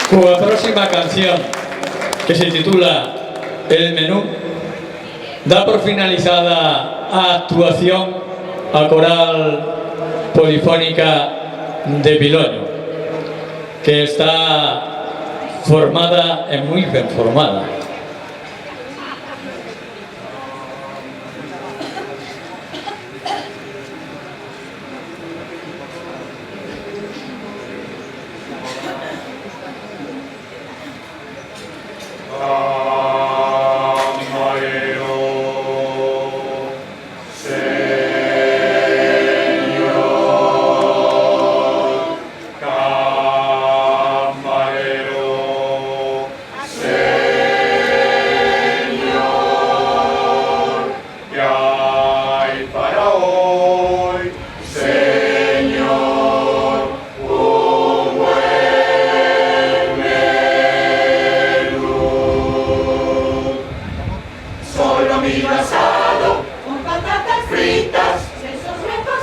La próxima canción, que se titula El Menú, da por finalizada a actuación a Coral Polifónica de Piloño, que está formada e moi ben formada.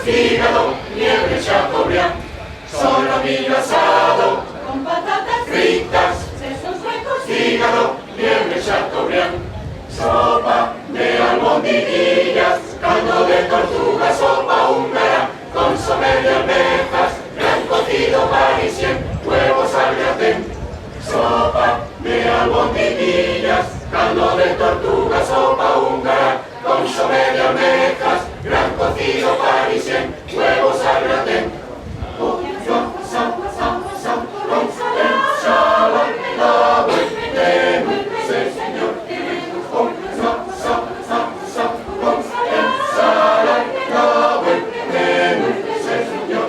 Hígado, liebre chateaubriand, solomillo asado, con patatas fritas, sesos huecos, hígado, liebre chateaubriand, sopa de albondiguillas, caldo de tortuga, sopa húngara, consomé de almejas, gran cocido parisien, huevos al gratin, sopa de albondiguillas, caldo de tortuga, sopa húngara, consomé de almejas, gran cocido parisien, huevos al gratin, con ensalada, la buen menú, sí señor, con ensalada, la buen menú, sí señor,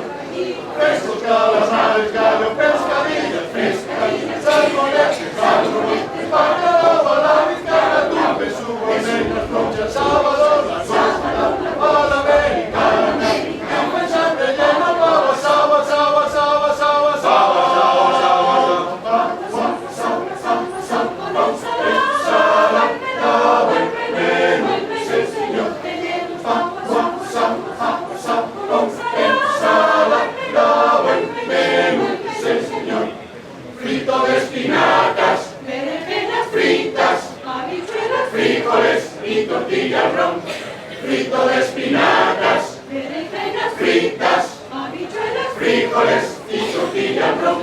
frescos calamares, gallo, pescadillas, pescadillas, salmones, salmonitas, bacalao, la vizcaya, tuve su negras, conchas, sábados, la costa, a la americana, campesán rellena, pava, saba, saba, saba, saba, saba, frito de espinacas, berenjenas fritas, habichuelas, frijoles y tortilla al ron. Frito de espinacas, berenjenas fritas, habichuelas, frijoles y tortilla al ron.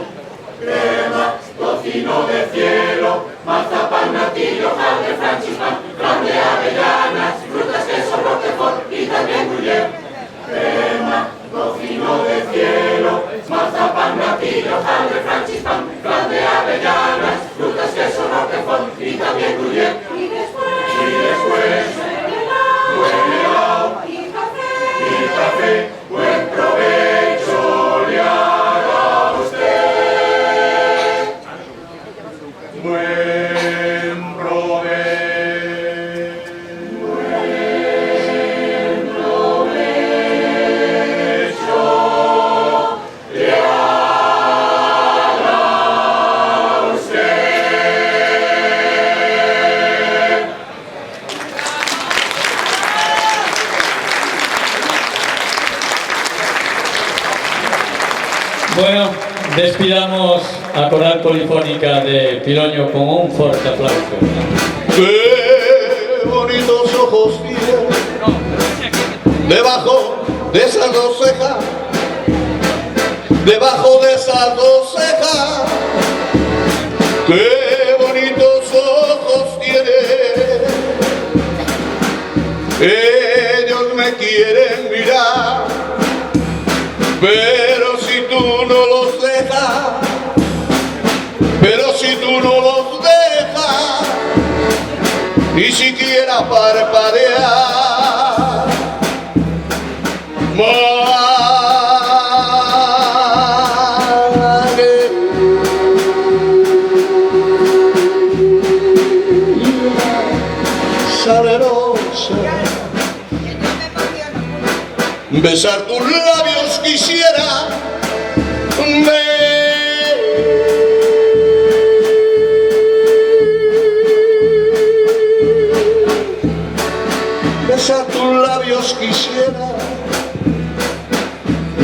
Crema, tocino de cielo, mazapán, natillo, hojaldre, francispan, flan de avellanas, frutas, queso, roquefort y también gruyère. Crema, tocino de cielo, mazapán, natillo, hojaldre, francispan, flan de avellanas, frutas, queso, roquefort y también gruyère. Y después, buen helado y café, buen provecho le haga a usted. Buen provecho le haga a usted. Bueno, despidamos a Coral Polifónica de Piloño con un fuerte aplauso. ¡Qué bonitos ojos tiene debajo de esas dos cejas! Debajo de esas dos cejas, ¡qué bonitos ojos tiene! Ellos me quieren mirar, pero si tú no los dejas, pero si tú no los dejas, ni siquiera parpadear, salerosa, besar tus labios quisiera, besar tus labios quisiera,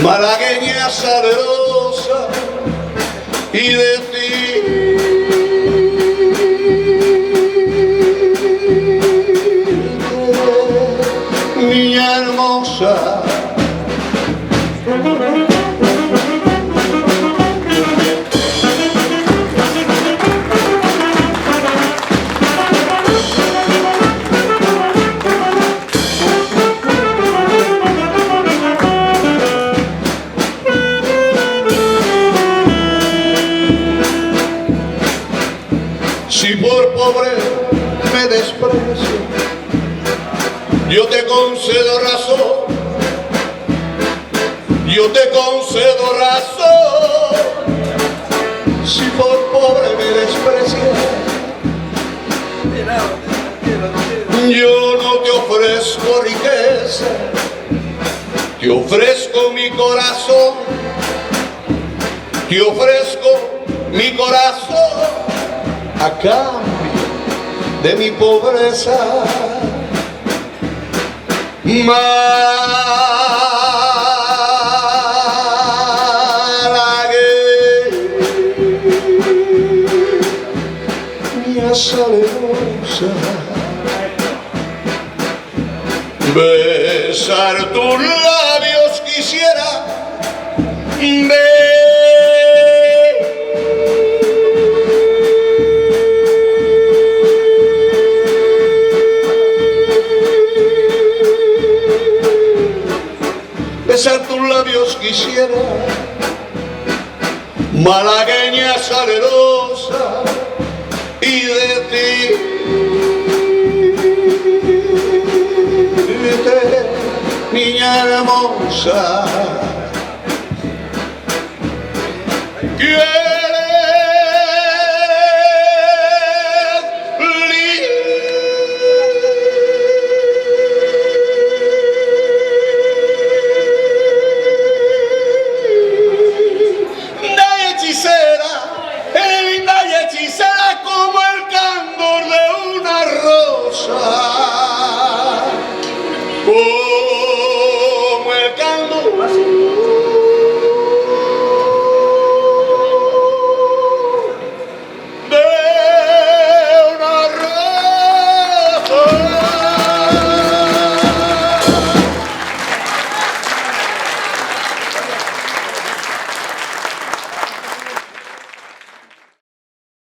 malagueña salerosa, y decir hermosa. Si por pobre me desprecio, yo te concedo razón, yo te concedo razón. Si por pobre me desprecias, yo no te ofrezco riqueza, te ofrezco mi corazón, te ofrezco mi corazón a cambio de mi pobreza. Malagueña salerosa, besar tus labios quisiera, besar tus labios quisiera, malagueña salerosa, y de ti, niña hermosa.